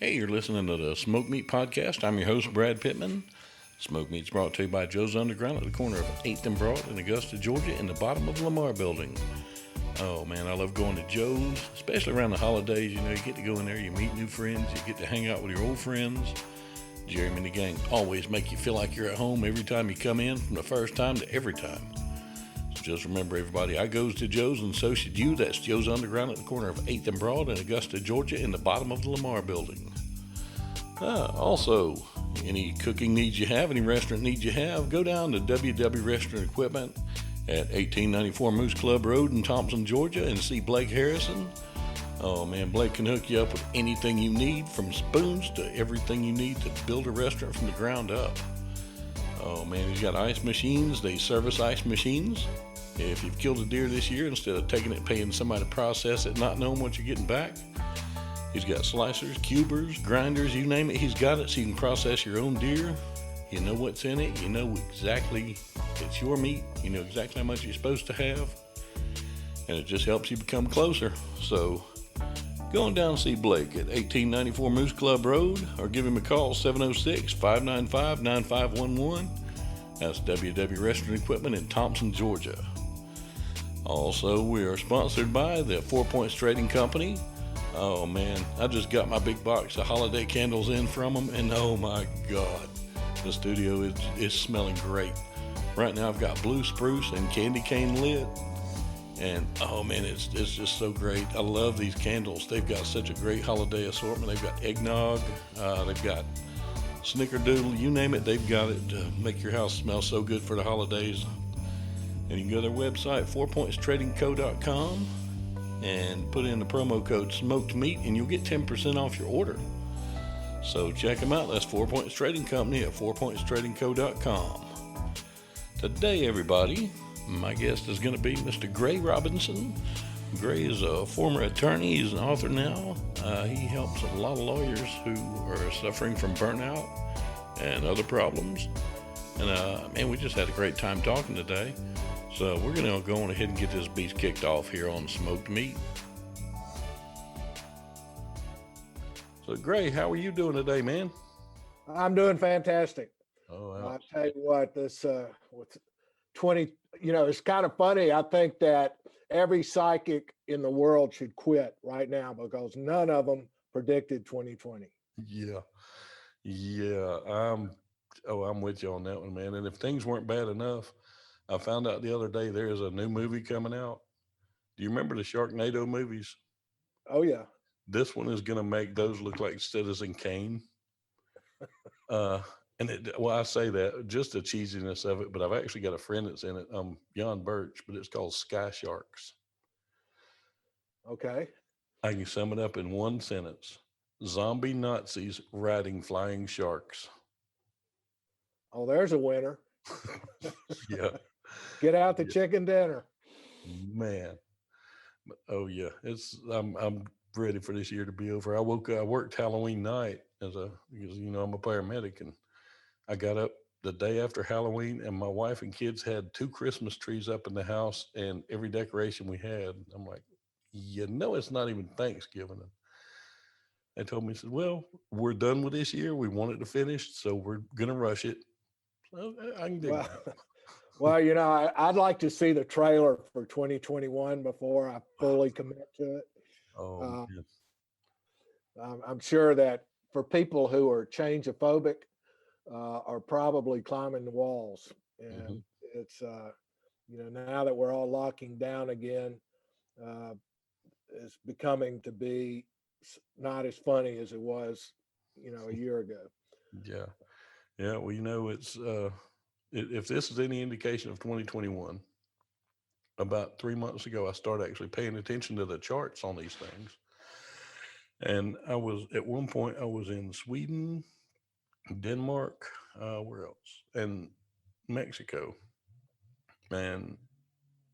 Hey, you're listening to the Smoke Meat Podcast. I'm your host, Brad Pittman. Smoke Meat's brought to you by Joe's Underground at the corner of 8th and Broad in Augusta, Georgia, in the bottom of the Lamar Building. Oh man, I love going to Joe's, especially around the holidays. You know, you get to go in there, you meet new friends, you get to hang out with your old friends. Jeremy and the gang always make you feel like you're at home every time you come in, from the first time to every time. So just remember, everybody, I goes to Joe's, and so should you. That's Joe's Underground at the corner of 8th and Broad in Augusta, Georgia, in the bottom of the Lamar Building. Also, any cooking needs you have, any restaurant needs you have, go down to WW Restaurant Equipment at 1894 Moose Club Road in Thompson, Georgia, and see Blake Harrison. Oh man, Blake can hook you up with anything you need, from spoons to everything you need to build a restaurant from the ground up. Oh man, he's got ice machines. They service ice machines. If you've killed a deer this year, instead of taking it, paying somebody to process it, not knowing what you're getting back, he's got slicers, cubers, grinders, you name it, he's got it, so you can process your own deer. You know what's in it, you know exactly it's your meat, you know exactly how much you're supposed to have, and it just helps you become closer. So go on down and see Blake at 1894 Moose Club Road, or give him a call, 706-595-9511. That's WW Restaurant Equipment in Thompson, Georgia. Also, we are sponsored by the 4 Points Trading Company. Oh man, I just got my big box of holiday candles in from them, and oh my god, the studio is smelling great. Right now I've got blue spruce and candy cane lit, and oh man, it's just so great. I love these candles. They've got such a great holiday assortment. They've got eggnog, they've got snickerdoodle, you name it, they've got it to make your house smell so good for the holidays. And you can go to their website, 4pointstradingco.com, and put in the promo code smoked meat, and you'll get 10% off your order. So check them out. That's 4 Points Trading Company at 4pointstradingco.com. Today, everybody, my guest is going to be Mr. Gray Robinson. Gray is a former attorney. He's an author now. He helps a lot of lawyers who are suffering from burnout and other problems. And man, we just had a great time talking today. So we're going to go on ahead and get this beast kicked off here on Smoked Meat. So, Gray, how are you doing today, man? I'm doing fantastic. Oh, I'll tell you what, this with 20, it's kind of funny. I think that every psychic in the world should quit right now because none of them predicted 2020. yeah, yeah. I'm with you on that one, man. And if things weren't bad enough, I found out the other day there is a new movie coming out. Do you remember the Sharknado movies? Oh yeah. This one is going to make those look like Citizen Kane. Uh, well, I say that just the cheesiness of it, but I've actually got a friend that's in it, Jan Birch, but it's called Sky Sharks. Okay. I can sum it up in one sentence: zombie Nazis riding flying sharks. Oh, there's a winner. Yeah, Get out the yeah, chicken dinner. man. Oh yeah, I'm ready for this year to be over. I worked Halloween night because I'm a paramedic, and I got up the day after Halloween, and my wife and kids had two Christmas trees up in the house, and every decoration we had. I'm like, it's not even Thanksgiving. And they told me, said, well, we're done with this year. We want it to finish, so we're gonna rush it. So I can dig Well, that. well, I'd like to see the trailer for 2021 before I fully commit to it. Oh Uh, man. I'm sure that for people who are changeophobic, are probably climbing the walls. Hmm. And it's, now that we're all locking down again, uh, it's becoming to be not as funny as it was, a year ago. Yeah. Yeah. Well, it's if this is any indication of 2021, about 3 months ago, I started actually paying attention to the charts on these things. And I was at one point I was in Sweden, Denmark, where else, and Mexico. And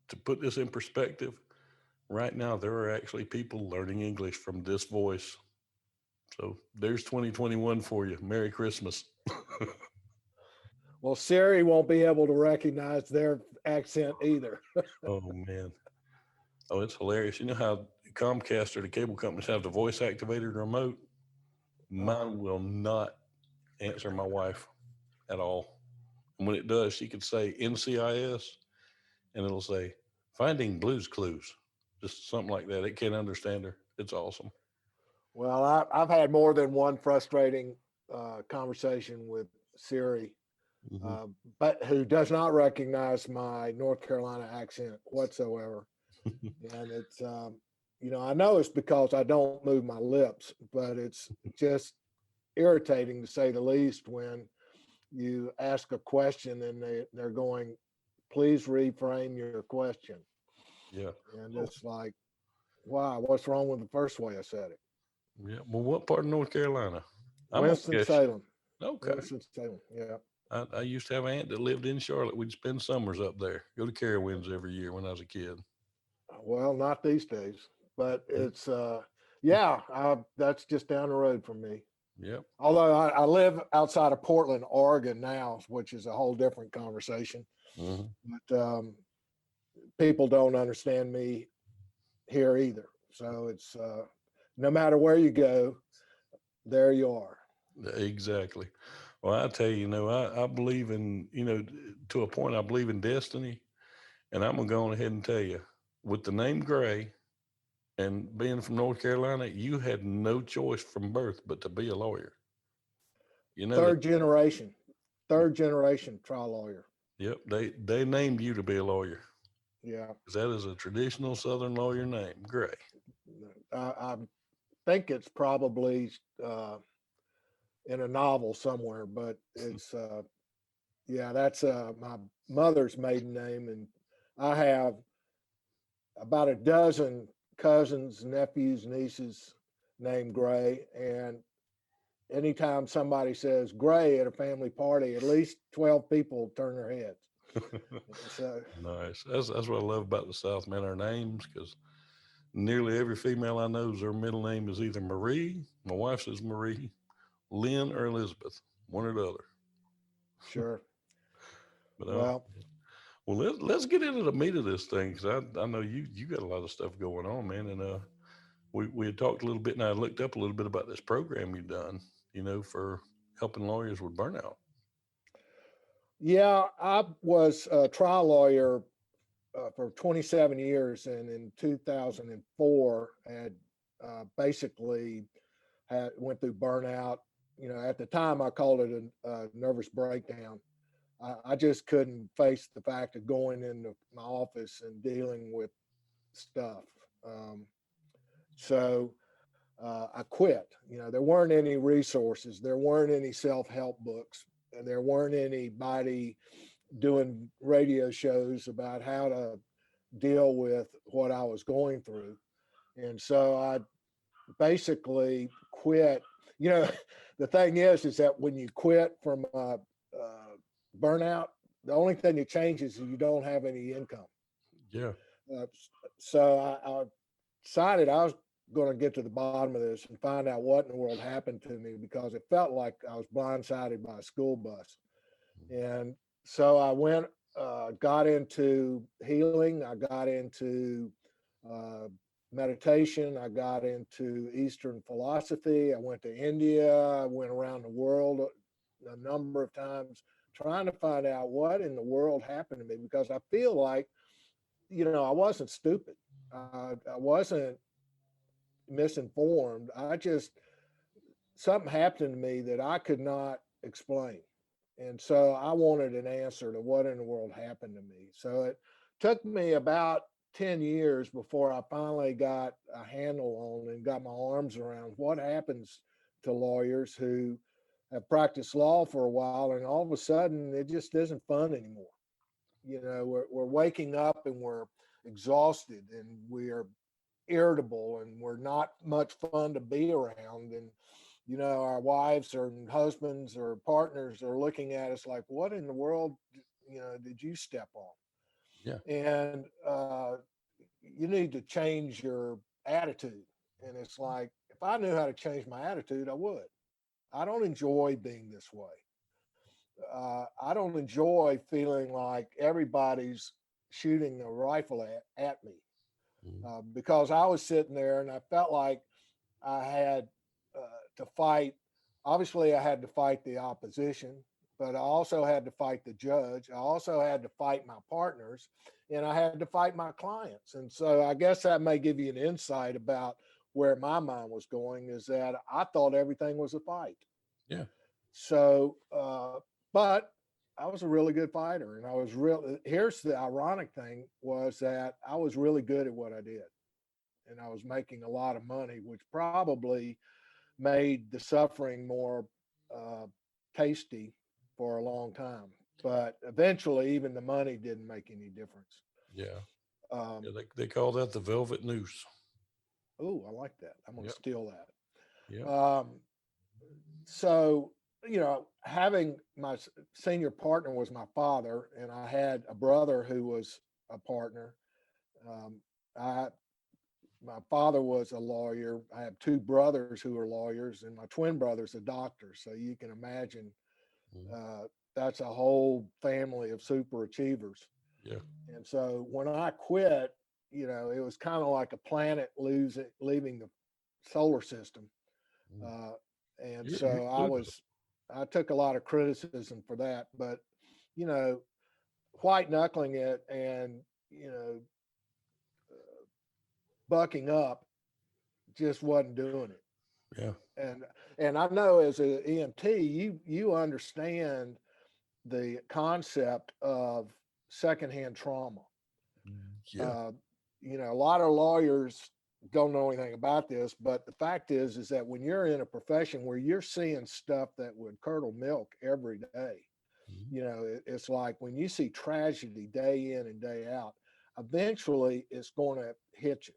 to put this in perspective, right now there are actually people learning English from this voice. So there's 2021 for you. Merry Christmas. Well, Siri won't be able to recognize their accent either. Oh man. Oh, it's hilarious. You know how Comcast or the cable companies have the voice activated remote? Mine will not answer my wife at all. And when it does, she could say NCIS and it'll say finding Blues Clues, just something like that. It can't understand her. It's awesome. Well, I've had more than one frustrating conversation with Siri, Hmm. but who does not recognize my North Carolina accent whatsoever. And it's, I know it's because I don't move my lips, but it's just irritating to say the least when you ask a question and they're going, please reframe your question. Yeah. And Oh, it's like, wow, what's wrong with the first way I said it? yeah. Well, what part of North Carolina? I'm gonna guess. Winston-Salem. Okay. Winston-Salem. Yeah. I used to have an aunt that lived in Charlotte. We'd spend summers up there. Go to Carowinds every year when I was a kid. Well, not these days, but Yeah. it's, yeah, that's just down the road from me. Yep. Although I live outside of Portland, Oregon now, which is a whole different conversation. Hmm. But people don't understand me here either. So it's no matter where you go, there you are. Exactly. Well, I tell you, I believe in, to a point, I believe in destiny. And I'm going to go on ahead and tell you, with the name Gray and being from North Carolina, you had no choice from birth but to be a lawyer. You know that. Third generation, third generation trial lawyer. Yep. They named you to be a lawyer Yeah, because that is a traditional Southern lawyer name, Gray. I think it's probably in a novel somewhere, but it's yeah, that's my mother's maiden name, and I have about a dozen cousins, nephews, nieces named Gray, and anytime somebody says Gray at a family party, at least 12 people turn their heads. So Nice. That's what I love about the South, man. Our names, because nearly every female I know, their middle name is either Marie. My wife's is Marie, Lynn, or Elizabeth, one or the other. sure. But Well, well, let's get into the meat of this thing because I know you got a lot of stuff going on, man. And we had talked a little bit, and I looked up a little bit about this program you've done, for helping lawyers with burnout. yeah, I was a trial lawyer for 27 years, and in 2004 had basically went through burnout. At the time I called it a nervous breakdown. I just couldn't face the fact of going into my office and dealing with stuff. Um, so I quit. There weren't any resources, there weren't any self-help books, and there weren't anybody doing radio shows about how to deal with what I was going through. And so I basically quit. You know, the thing is that when you quit from burnout, the only thing that changes is you don't have any income. Yeah. Uh, so I decided I was going to get to the bottom of this and find out what in the world happened to me because it felt like I was blindsided by a school bus. And so I went, got into healing. I got into uh, meditation. I got into Eastern philosophy. I went to India. I went around the world a number of times trying to find out what in the world happened to me because I feel like, I wasn't stupid. I wasn't misinformed. Something happened to me that I could not explain. And so I wanted an answer to what in the world happened to me. So it took me about 10 years before I finally got a handle on and got my arms around what happens to lawyers who have practiced law for a while and all of a sudden it just isn't fun anymore. We're waking up and we're exhausted and we're irritable and we're not much fun to be around. And our wives or husbands or partners are looking at us like, what in the world, did you step on? Yeah. And you need to change your attitude. And it's like, if I knew how to change my attitude, I would. I don't enjoy being this way. I don't enjoy feeling like everybody's shooting a rifle at me because I was sitting there and I felt like I had to fight obviously I had to fight the opposition, but I also had to fight the judge. I also had to fight my partners, and I had to fight my clients. And so I guess that may give you an insight about where my mind was going, is that I thought everything was a fight. Yeah. So, but I was a really good fighter, and I was real. Here's the ironic thing, was that I was really good at what I did, and I was making a lot of money, which probably made the suffering more uh, tasty for a long time. But eventually, even the money didn't make any difference. Yeah. Um, Yeah. They call that the velvet noose. oh, I like that. I'm going to Yep. steal Yep. that. So, having my senior partner was my father, and I had a brother who was a partner. Um, I My father was a lawyer. I have two brothers who are lawyers, and my twin brother's a doctor. So you can imagine, Mhm. uh, that's a whole family of super achievers. Yeah. And so when I quit, it was kind of like a planet leaving the solar system. Mhm. Uh, and You're so included. I took a lot of criticism for that, but, you know, white knuckling it and, bucking up just wasn't doing it. Yeah. And I know as an EMT, you understand the concept of secondhand trauma. Yeah. Uh, a lot of lawyers don't know anything about this, but the fact is that when you're in a profession where you're seeing stuff that would curdle milk every day, Mhm. it's like when you see tragedy day in and day out, eventually it's going to hit you.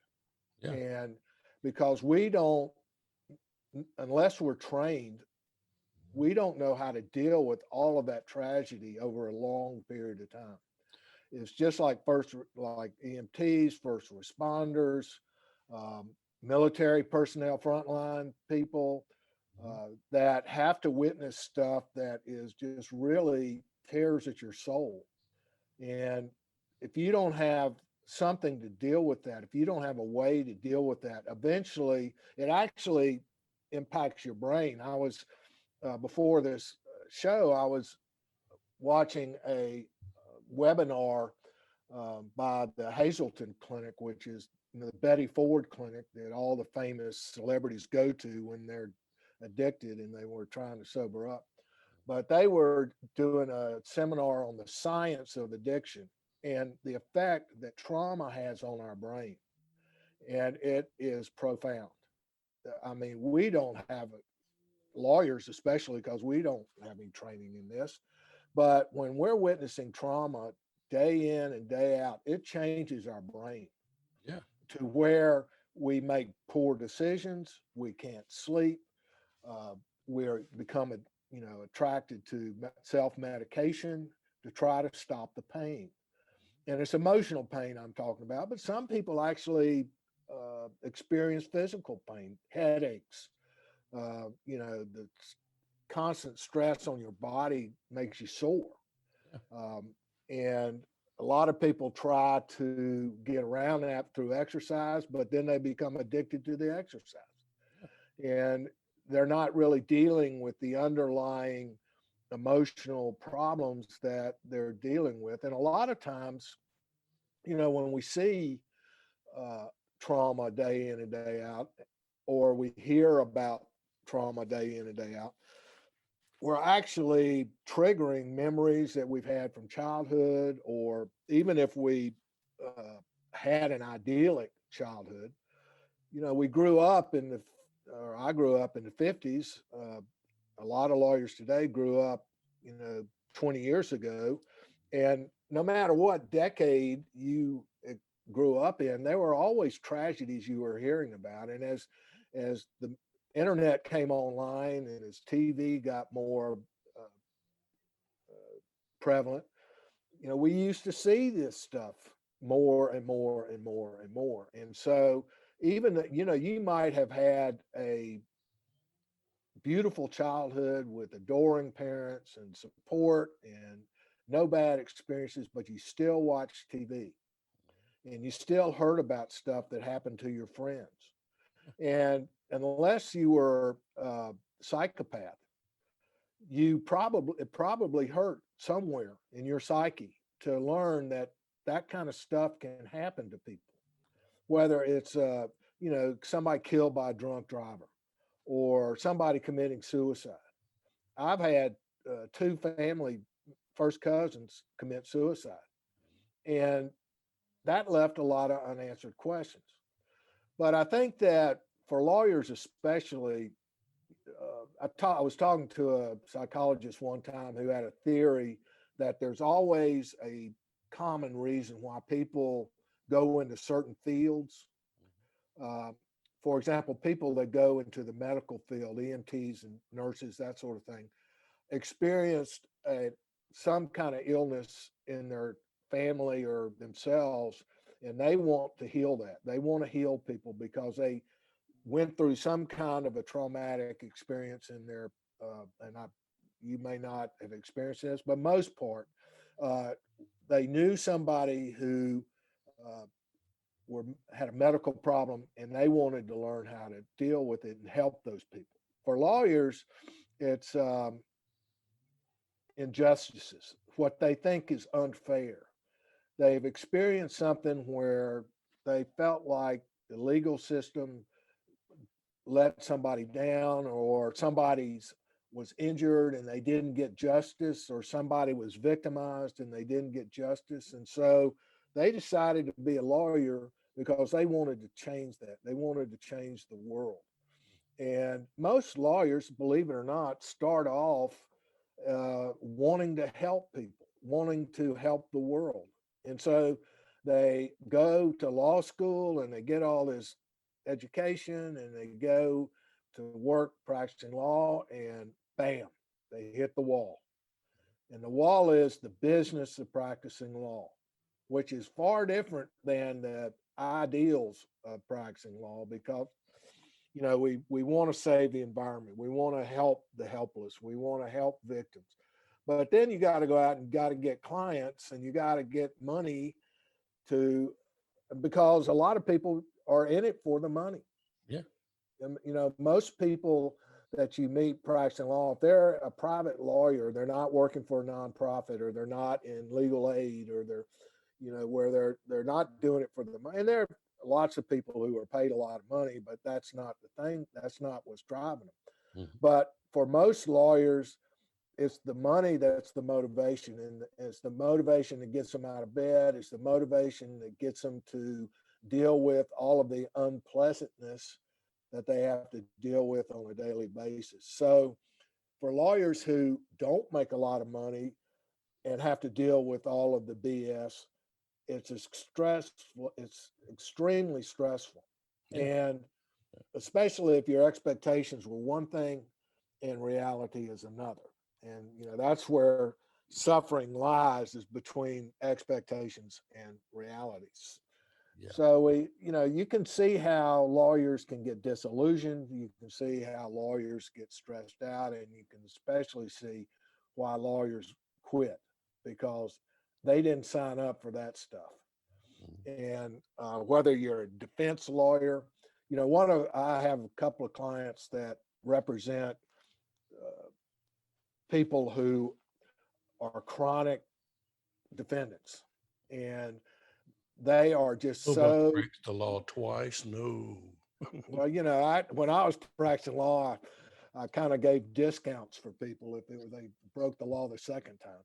Yeah. And because we don't, unless we're trained, we don't know how to deal with all of that tragedy over a long period of time. It's just like like EMTs, first responders, um, military personnel, frontline people Mhm. that have to witness stuff that is just really tears at your soul. And if you don't have something to deal with that, if you don't have a way to deal with that, eventually it actually impacts your brain. I was before this show, I was watching a webinar by the Hazelton Clinic, which is the Betty Ford Clinic that all the famous celebrities go to when they're addicted and they were trying to sober up. But they were doing a seminar on the science of addiction and the effect that trauma has on our brain. And it is profound. I mean, we don't have lawyers, especially because we don't have any training in this. But when we're witnessing trauma day in and day out, it changes our brain Yeah. to where we make poor decisions, we can't sleep, uh, we're become attracted to self medication to try to stop the pain. And it's emotional pain I'm talking about, but some people actually experience physical pain, headaches. The constant stress on your body makes you sore. Yeah. And a lot of people try to get around that through exercise, but then they become addicted to the exercise. And they're not really dealing with the underlying emotional problems that they're dealing with. And a lot of times, when we see uh, trauma day in and day out, or we hear about trauma day in and day out, we're actually triggering memories that we've had from childhood, or even if we had an idyllic childhood. We grew up or I grew up in the 50s. A lot of lawyers today grew up, 20 years ago. And no matter what decade you grew up in, there were always tragedies you were hearing about. And as the internet came online and as TV got more uh, prevalent, we used to see this stuff more and more and more and more. And so even, you might have had a beautiful childhood with adoring parents and support and no bad experiences, but you still watch TV and you still heard about stuff that happened to your friends. And unless you were psychopath, it probably hurt somewhere in your psyche to learn that that kind of stuff can happen to people, whether it's somebody killed by a drunk driver or somebody committing suicide. I've had two family first cousins commit suicide, and that left a lot of unanswered questions. But I think that for lawyers, especially, I was talking to a psychologist one time who had a theory that there's always a common reason why people go into certain fields. Uh, for example, people that go into the medical field, EMTs and nurses, that sort of thing, experienced some kind of illness in their family or themselves, and they want to heal that. They want to heal people because they went through some kind of a traumatic experience in their, you may not have experienced this, but most part, uh, they knew somebody who uh, had a medical problem, and they wanted to learn how to deal with it and help those people. For lawyers, it's injustices, what they think is unfair. They've experienced something where they felt like the legal system let somebody down, or somebody's was injured and they didn't get justice, or somebody was victimized and they didn't get justice. And so they decided to be a lawyer because they wanted to change that. They wanted to change the world. And most lawyers, believe it or not, start off wanting to help people, wanting to help the world. And so they go to law school and they get all this education and they go to work practicing law, and bam, they hit the wall. And the wall is the business of practicing law, which is far different than the ideals of practicing law, because we want to save the environment, we want to help the helpless, we want to help victims. But then you got to go out and got to get clients, and you got to get money to, because a lot of people are in it for the money. Yeah. And, most people that you meet practicing law, if they're a private lawyer, they're not working for a nonprofit, or they're not in legal aid, or they're, where they're not doing it for the money. And there are lots of people who are paid a lot of money, but that's not the thing. That's not what's driving them. Mm-hmm. But for most lawyers, it's the money that's the motivation, and it's the motivation that gets them out of bed. It's the motivation that gets them to deal with all of the unpleasantness that they have to deal with on a daily basis. So for lawyers who don't make a lot of money and have to deal with all of the BS, it's stressful. It's extremely stressful. Yeah. And especially if your expectations were one thing and reality is another. And, that's where suffering lies, is between expectations and realities. Yeah. So you can see how lawyers can get disillusioned. You can see how lawyers get stressed out, and you can especially see why lawyers quit, because they didn't sign up for that stuff. And whether you're a defense lawyer, I have a couple of clients that represent people who are chronic defendants, and they are just Nobody so breaks the law twice. No. well. When I was practicing law, I kind of gave discounts for people if they broke the law the second time.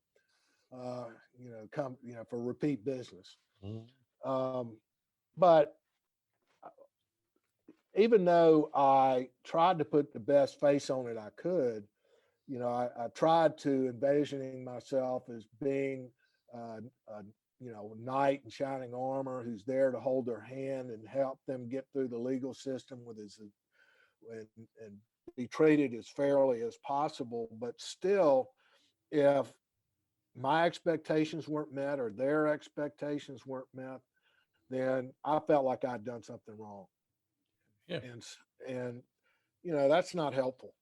For repeat business. Mm-hmm. But even though I tried to put the best face on it I could, I tried to envisioning myself as being a knight in shining armor who's there to hold their hand and help them get through the legal system and be treated as fairly as possible. But still, if my expectations weren't met or their expectations weren't met, then I felt like I'd done something wrong. Yeah. And that's not helpful.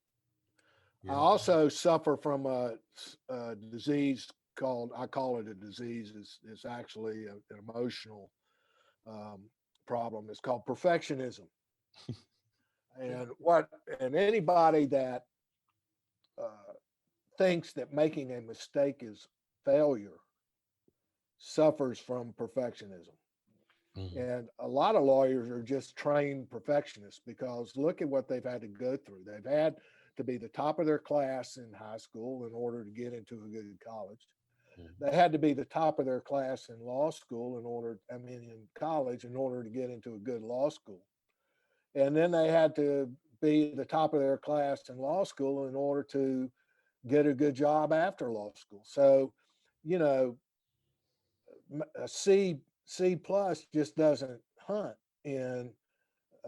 Yeah. I also suffer from a disease I call it a disease. It's actually an emotional problem. It's called perfectionism. And anybody that thinks that making a mistake is failure suffers from perfectionism. Mhm. And a lot of lawyers are just trained perfectionists because look at what they've had to go through. They've had to be the top of their class in high school in order to get into a good college. Mhm. They had to be the top of their class in law school in college in order to get into a good law school. And then they had to be the top of their class in law school in order to get a good job after law school. So, you know, a C plus just doesn't hunt in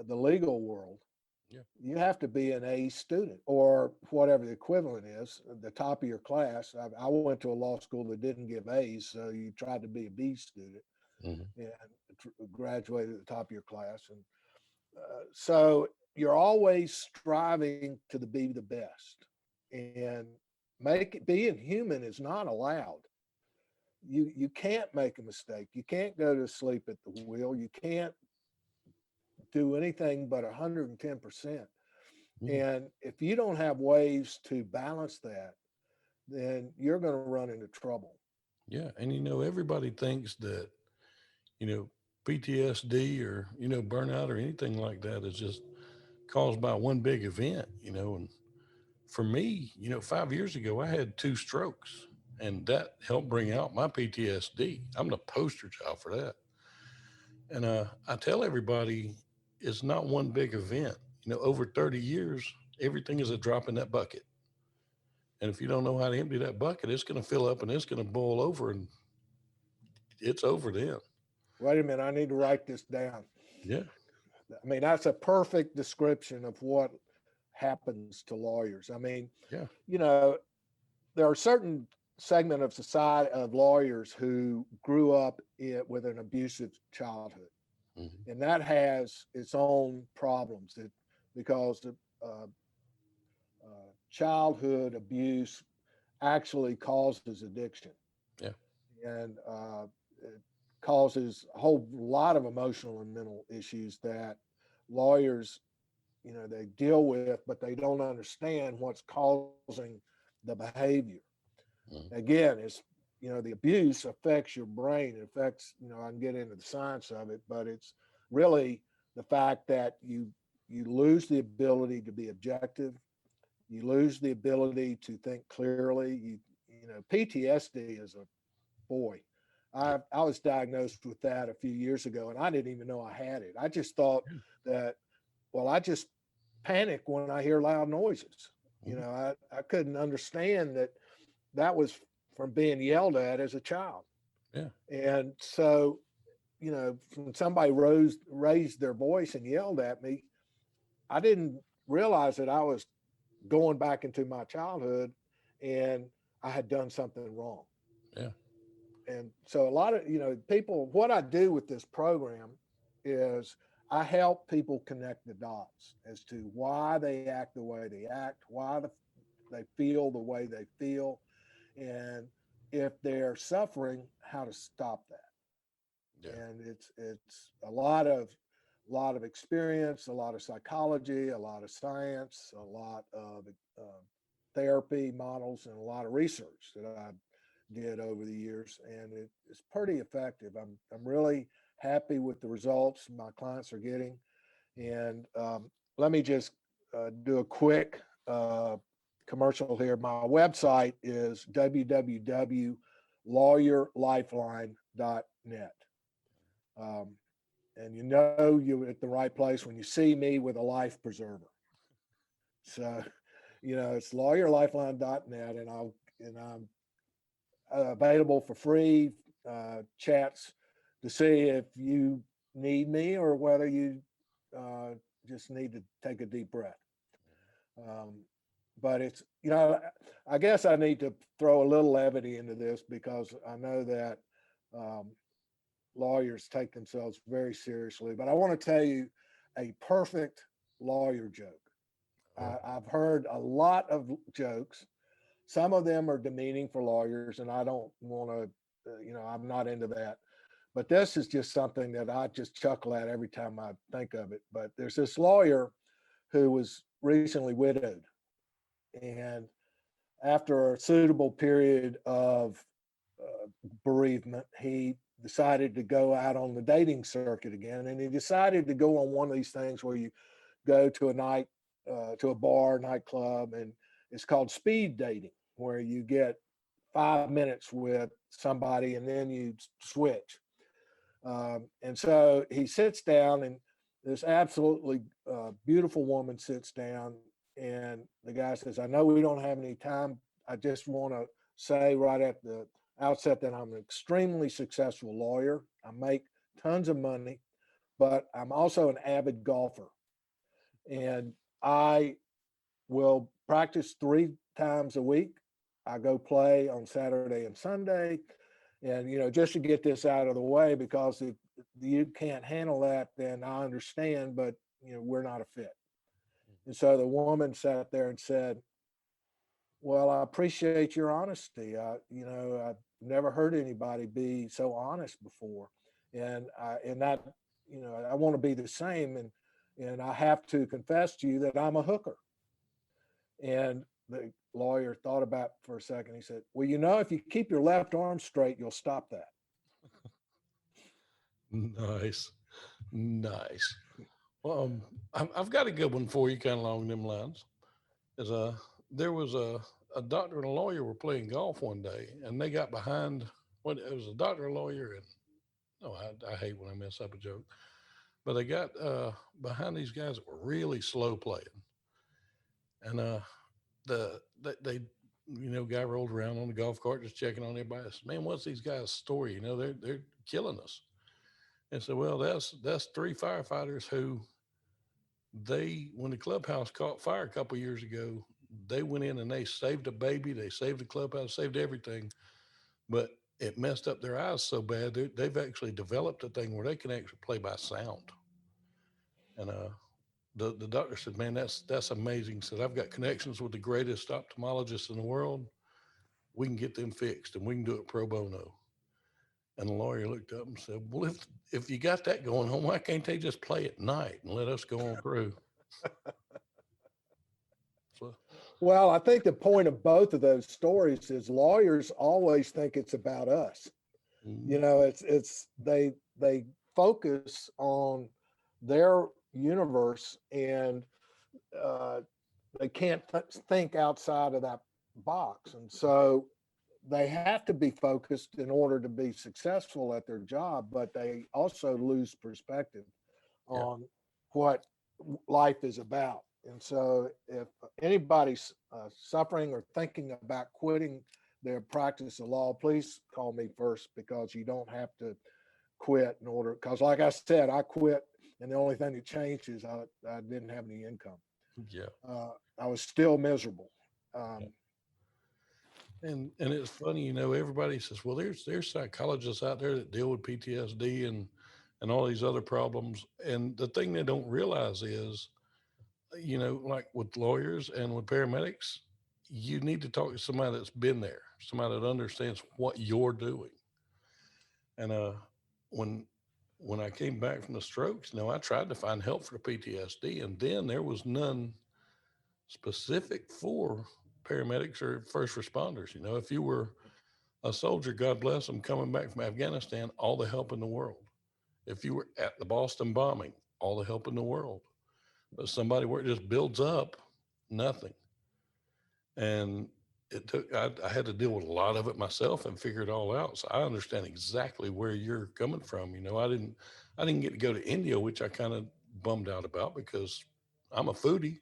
the legal world. Yeah. You have to be an A student or whatever the equivalent is, the top of your class. I went to a law school that didn't give A's, so you tried to be a B student Mhm. and graduated at the top of your class. And so you're always striving to be the best, and being human is not allowed. You can't make a mistake. You can't go to sleep at the wheel. You can't do anything but 110%. Yeah. And if you don't have ways to balance that, then you're going to run into trouble. Yeah. And everybody thinks that, you know, PTSD or, burnout or anything like that is just caused by one big event, and for me, 5 years ago, I had two strokes, and that helped bring out my PTSD. I'm the poster child for that. And I tell everybody it's not one big event. Over 30 years, everything is a drop in that bucket. And if you don't know how to empty that bucket, it's going to fill up and it's going to boil over, and it's over then. Wait a minute, I need to write this down. Yeah. I mean, that's a perfect description of what happens to lawyers. I mean, Yeah. there are certain segment of society of lawyers who grew up with an abusive childhood, Hmm. and that has its own problems. Because childhood abuse actually causes addiction, Yeah. and it causes a whole lot of emotional and mental issues that lawyers, they deal with, but they don't understand what's causing the behavior. Hmm. Again, the abuse affects your brain. It affects, I can get into the science of it, but it's really the fact that you lose the ability to be objective. You lose the ability to think clearly. PTSD is a boy. Yeah. I was diagnosed with that a few years ago, and I didn't even know I had it. I just thought that, well, I just panic when I hear loud noises. Hmm. I couldn't understand that was from being yelled at as a child. Yeah. And so, when somebody raised their voice and yelled at me, I didn't realize that I was going back into my childhood and I had done something wrong. Yeah. And so a lot of, people, what I do with this program is I help people connect the dots as to why they act the way they act, they feel the way they feel, and if they're suffering, how to stop that. Yeah. And it's a lot of experience, a lot of psychology, a lot of science, a lot of therapy models, and a lot of research that I did over the years, and it's pretty effective. I'm really happy with the results my clients are getting. And let me just do a quick commercial here. My website is www.lawyerlifeline.net. Um, and you're at the right place when you see me with a life preserver. So, it's lawyerlifeline.net, and I'm available for free chats to see if you need me or whether you uh, just need to take a deep breath. Um, but I guess I need to throw a little levity into this because I know that um, lawyers take themselves very seriously. But I want to tell you a perfect lawyer joke. Oh. I've heard a lot of jokes. Some of them are demeaning for lawyers, and I don't want to, I'm not into that. But this is just something that I just chuckle at every time I think of it. But there's this lawyer who was recently widowed, and after a suitable period of bereavement, he decided to go out on the dating circuit again. And he decided to go on one of these things where you go to a night, to a bar, nightclub, and it's called speed dating, where you get 5 minutes with somebody and then you switch. And so he sits down, and this absolutely beautiful woman sits down, and the guy says, "I know we don't have any time. I just want to say right at the outset that I'm an extremely successful lawyer. I make tons of money, but I'm also an avid golfer. And I will practice 3 times a week. I go play on Saturday and Sunday. And, just to get this out of the way, because if you can't handle that, then I understand, but, we're not a fit." And so the woman sat there and said, "Well, I appreciate your honesty. I've never heard anybody be so honest before. And that, I want to be the same. And I have to confess to you that I'm a hooker." And the lawyer thought about it for a second. He said, "Well, if you keep your left arm straight, you'll stop that." Nice. Nice. Well, I've got a good one for you, kind of along them lines. Is there was a doctor and a lawyer were playing golf one day, and they got behind. What it was a doctor and a lawyer, and no, I hate when I mess up a joke, but they got behind these guys that were really slow playing, and they guy rolled around on the golf cart just checking on everybody. I said, "Man, what's these guys' story? They're killing us." And so, well, that's 3 firefighters who when the clubhouse caught fire a couple years ago, they went in and they saved a baby, they saved the clubhouse, saved everything, but it messed up their eyes so bad they've actually developed a thing where they can actually play by sound. And the doctor said, "Man, that's amazing." Said, "I've got connections with the greatest ophthalmologists in the world. We can get them fixed, and we can do it pro bono." And the lawyer looked up and said, "Well, if you got that going on, why can't they just play at night and let us go on through?" So, Well, I think the point of both of those stories is lawyers always think it's about us. mm, They focus on their universe, and uh, they can't think outside of that box. And so they have to be focused in order to be successful at their job, but they also lose perspective yeah, on what life is about. And so if anybody's suffering or thinking about quitting their practice of law, please call me first, because you don't have to quit in order. Because like I said, I quit, and the only thing that changed is I didn't have any income. yeah. I was still miserable. Yeah. Um, And it's funny, everybody says, "Well, there's psychologists out there that deal with PTSD and all these other problems." And the thing they don't realize is, like with lawyers and with paramedics, you need to talk to somebody that's been there, somebody that understands what you're doing. And when when I came back from the strokes, I tried to find help for the PTSD, and then there was none specific for paramedics or first responders. If you were a soldier, God bless them, coming back from Afghanistan, all the help in the world. If you were at the Boston bombing, all the help in the world. But somebody where it just builds up, nothing. And I had to deal with a lot of it myself and figure it all out. So I understand exactly where you're coming from. I didn't get to go to India, which I kind of bummed out about because I'm a foodie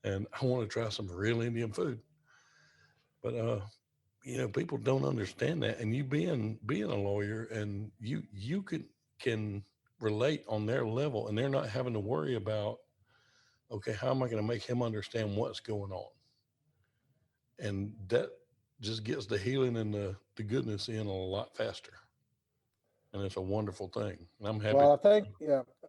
and I want to try some real Indian food. But people don't understand that, and you being a lawyer, and you can relate on their level, and they're not having to worry about, okay, how am I going to make him understand what's going on, and that just gets the healing and the goodness in a lot faster, and it's a wonderful thing. And I'm happy. well,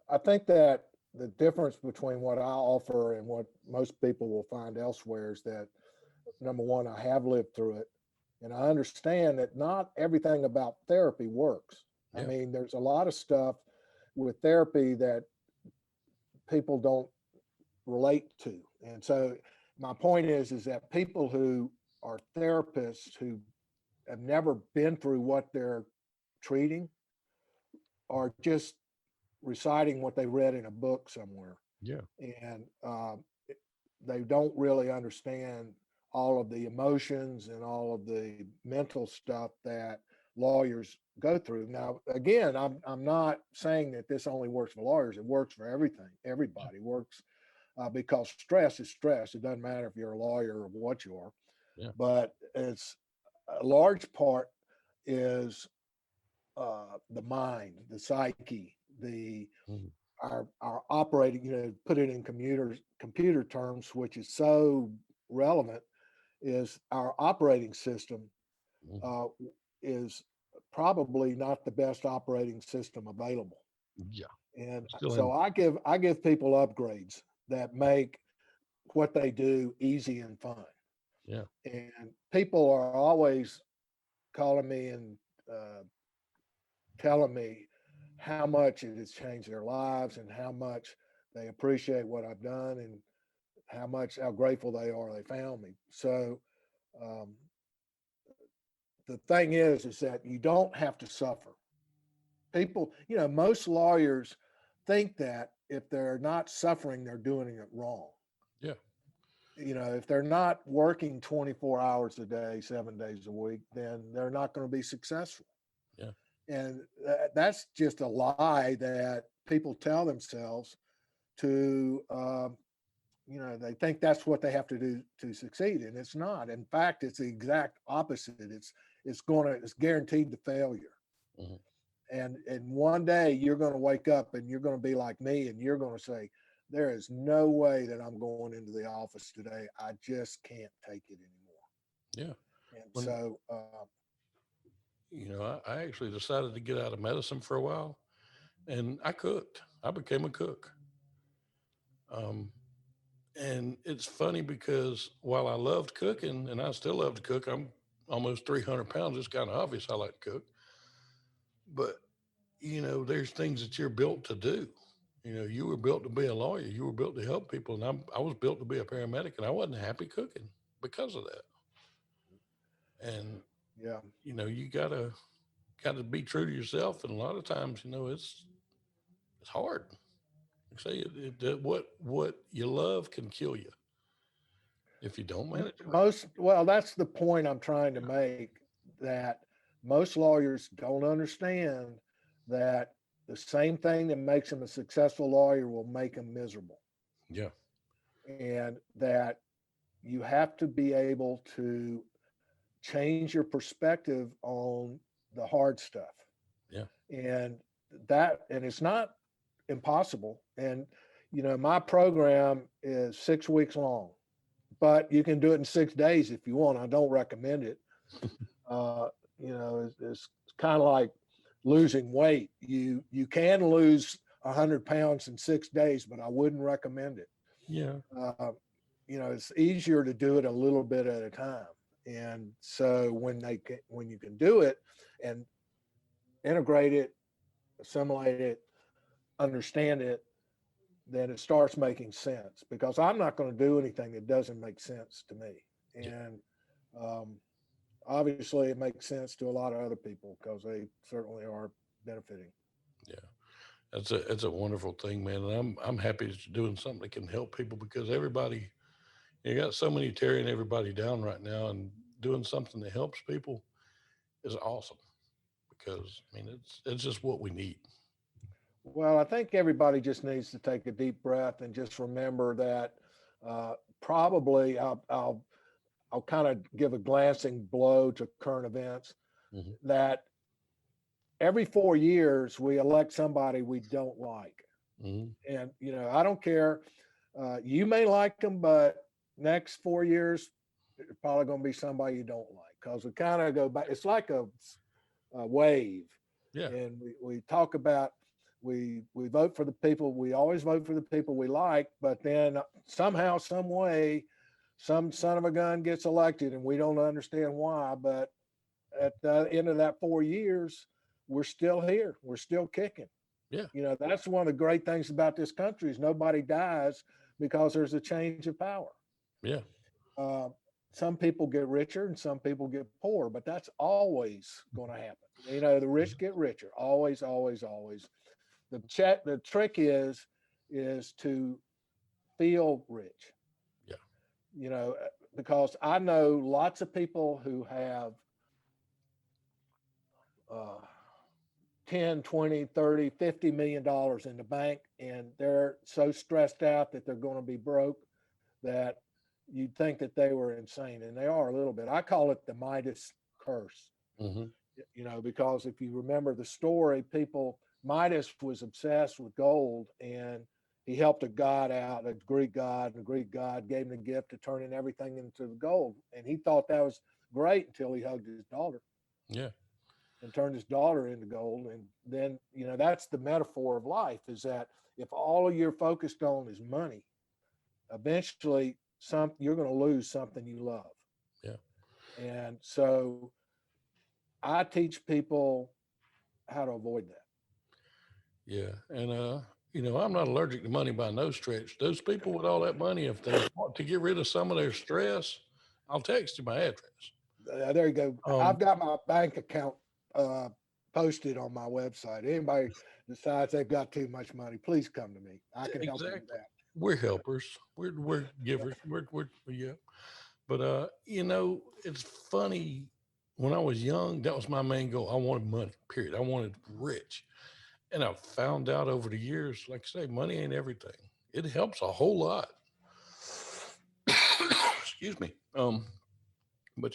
I think that the difference between what I offer and what most people will find elsewhere is that, number one, I have lived through it, and I understand that not everything about therapy works. I Yeah, mean, there's a lot of stuff with therapy that people don't relate to. And so my point is that people who are therapists who have never been through what they're treating are just reciting what they read in a book somewhere, Yeah. and they don't really understand all of the emotions and all of the mental stuff that lawyers go through. Now, again, I'm not saying that this only works for lawyers. It works for everything. Everybody works because stress is stress. It doesn't matter if you're a lawyer or what you are, Yeah. but it's a large part is the mind, the psyche, the Mhm. our operating, put it in computer terms, which is so relevant, is our operating system Mhm. uh, is probably not the best operating system available. Yeah. And Still so in. I give people upgrades that make what they do easy and fun. Yeah. And people are always calling me and uh, telling me how much it has changed their lives and how much they appreciate what I've done and how grateful they are they found me. So um, the thing is that you don't have to suffer. People, most lawyers think that if they're not suffering, they're doing it wrong. Yeah. If they're not working 24 hours a day, 7 days a week, then they're not going to be successful. Yeah. And that's just a lie that people tell themselves to, they think that's what they have to do to succeed. And it's not. In fact, it's the exact opposite. It's guaranteed to failure. Mhm. And one day you're going to wake up and you're going to be like me and you're going to say, there is no way that I'm going into the office today. I just can't take it anymore. Yeah. And When so, I actually decided to get out of medicine for a while, and I cooked. I became a cook. Um, and it's funny because while I loved cooking, and I still love to cook, I'm almost 300 pounds. It's kind of obvious I like to cook. But there's things that you're built to do. You were built to be a lawyer. You were built to help people, and I was built to be a paramedic, and I wasn't happy cooking because of that. And yeah. you gotta be true to yourself, and a lot of times, it's hard. Like I say what you love can kill you if you don't manage it right. Well, that's the point I'm trying to make, that most lawyers don't understand that the same thing that makes them a successful lawyer will make them miserable. Yeah, And that you have to be able to change your perspective on the hard stuff. yeah, And and it's not impossible. And, my program is 6 weeks long, but you can do it in 6 days if you want. I don't recommend it. Uh, it's kind of like losing weight. You can lose 100 pounds in 6 days, but I wouldn't recommend it. yeah, Uh, it's easier to do it a little bit at a time. And so when you can do it and integrate it, assimilate it, understand it, then it starts making sense, because I'm not going to do anything that doesn't make sense to me. yeah, And um, obviously, it makes sense to a lot of other people because they certainly are benefiting. yeah. That's a wonderful thing, man. And I'm happy that you're doing something that can help people because everybody you got so many tearing everybody down right now, and doing something that helps people is awesome because I mean it's just what we need. Well, I think everybody just needs to take a deep breath and just remember that uh, probably I'll kind of give a glancing blow to current events, Hmm. that every 4 years we elect somebody we don't like. Hmm. And, I don't care. You may like them, but next 4 years, it's probably going to be somebody you don't like, because we kind of go back. It's like a wave. Yeah, And we talk about, we vote for the people. We always vote for the people we like, but then somehow, some way, some son of a gun gets elected and we don't understand why. But at the end of that 4 years, we're still here. We're still kicking. yeah, That's one of the great things about this country is nobody dies because there's a change of power. Yeah. Uh, some people get richer and some people get poor, but that's always going to happen. The rich get richer, always, always, always. The trick is to feel rich. Yeah. Because I know lots of people who have uh, 10, 20, 30, $50 million in the bank, and they're so stressed out that they're going to be broke that you'd think that they were insane, and they are a little bit. I call it the Midas curse, Mm-hmm. because if you remember the story, Midas was obsessed with gold, and he helped a god out, a Greek god, and the Greek god gave him the gift of turning everything into the gold. And he thought that was great until he hugged his daughter Yeah. and turned his daughter into gold. And then, that's the metaphor of life, is that if all you're focused on is money, eventually you're going to lose something you love. Yeah. And so I teach people how to avoid that. Yeah. And, I'm not allergic to money by no stretch. Those people with all that money, if they want to get rid of some of their stress, I'll text you my address. There you go. Um, I've got my bank account uh, posted on my website. Anybody decides they've got too much money, please come to me. I can help you with exactly. that. We're helpers. We're givers. We're yeah. But it's funny. When I was young, that was my main goal. I wanted money. Period. I wanted rich. And I've found out over the years, like I say, money ain't everything. It helps a whole lot. Excuse me. But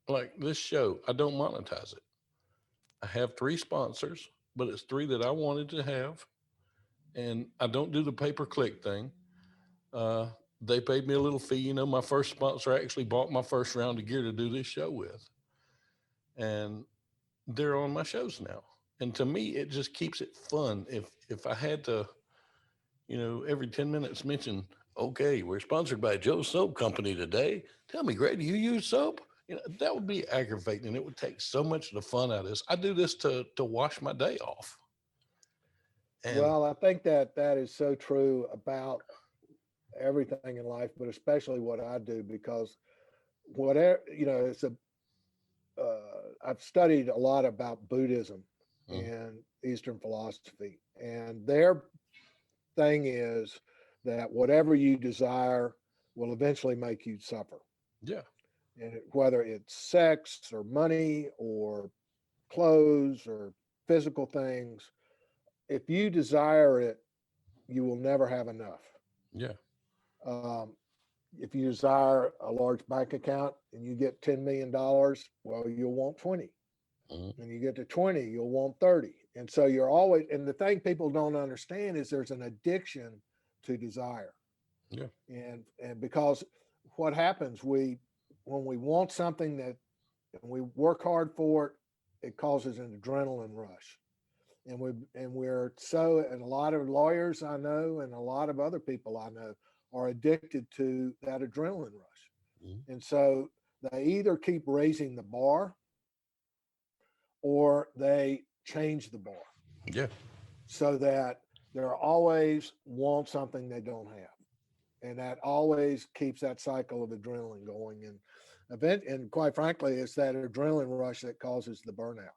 like this show, I don't monetize it. I have three sponsors, but it's three that I wanted to have, and I don't do the pay per click thing. Uh, they paid me a little fee. My first sponsor actually bought my first round of gear to do this show with, and they're on my shows now. And to me, it just keeps it fun. If I had to, every 10 minutes mention, okay, we're sponsored by Joe's Soap Company today. Tell me, Greg, do you use soap? That would be aggravating, and it would take so much of the fun out of this. I do this to wash my day off, and Well, I think that is so true about everything in life, but especially what I do, because whatever, I've studied a lot about Buddhism mm, and Eastern philosophy, and their thing is that whatever you desire will eventually make you suffer. yeah, And whether it's sex or money or clothes or physical things, if you desire it, you will never have enough. yeah, Um, if you desire a large bank account and you get $10 million, well, you'll want 20. mm, And you get to 20, you'll want 30. And so you're always, and the thing people don't understand is there's an addiction to desire. yeah, And because what happens, when we want something that and we work hard for it, it causes an adrenaline rush. And a lot of lawyers I know and a lot of other people I know are addicted to that adrenaline rush. mm, And so they either keep raising the bar or they change the bar yeah, so that they're always want something they don't have. And that always keeps that cycle of adrenaline going. And quite frankly, it's that adrenaline rush that causes the burnout.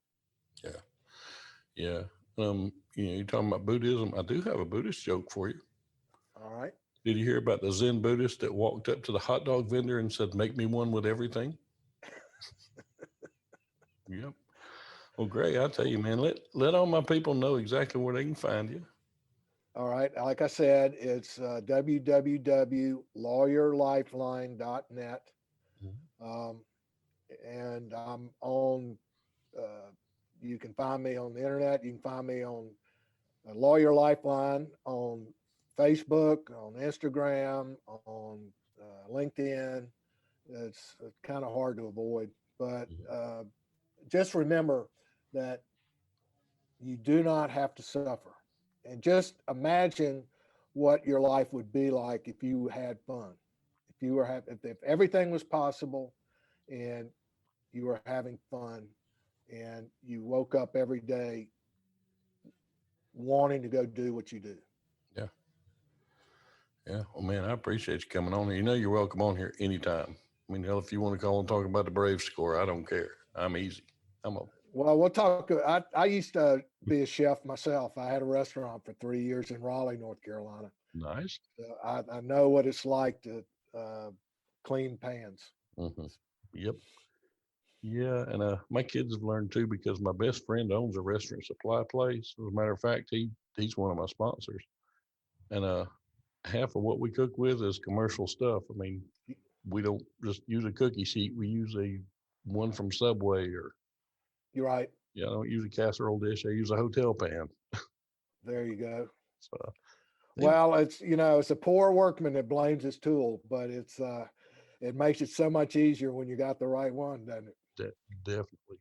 yeah, yeah. You're talking about Buddhism. I do have a Buddhist joke for you. All right. Did you hear about the Zen Buddhist that walked up to the hot dog vendor and said, "Make me one with everything"? Yep. Well, Gray, I tell you, man, let all my people know exactly where they can find you. All right. Like I said, it's www.lawyerlifeline.net. Mhm. Um, and I'm on, uh, you can find me on the internet. You can find me on Lawyer Lifeline on Facebook, on Instagram, on LinkedIn. It's kind of hard to avoid, but Mhm. just remember that you do not have to suffer. And just imagine what your life would be like if you had fun. If everything was possible and you were having fun and you woke up every day wanting to go do what you do. Yeah. Yeah. Well, man, I appreciate you coming on here. You know, you're welcome on here anytime. I mean, hell, if you want to call and talk about the Braves score, I don't care. I'm easy. I'm a Well, we'll talk. I used to be a chef myself. I had a restaurant for 3 years in Raleigh, North Carolina. nice. So I know what it's like to uh, clean pans. Hmm. Yep. Yeah, and my kids have learned too because my best friend owns a restaurant supply place. As a matter of fact, he's one of my sponsors, and half of what we cook with is commercial stuff. I mean, we don't just use a cookie sheet; we use a one from Subway, or You're right. yeah, I don't use a casserole dish; I use a hotel pan. There you go. So they Well, it's a poor workman that blames his tool, but it makes it so much easier when you got the right one, doesn't it? de- definitely,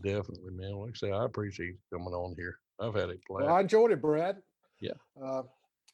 definitely, man. Like I say, I appreciate you coming on here. I've had a Well, blast. I enjoyed it, Brad. Yeah. Uh,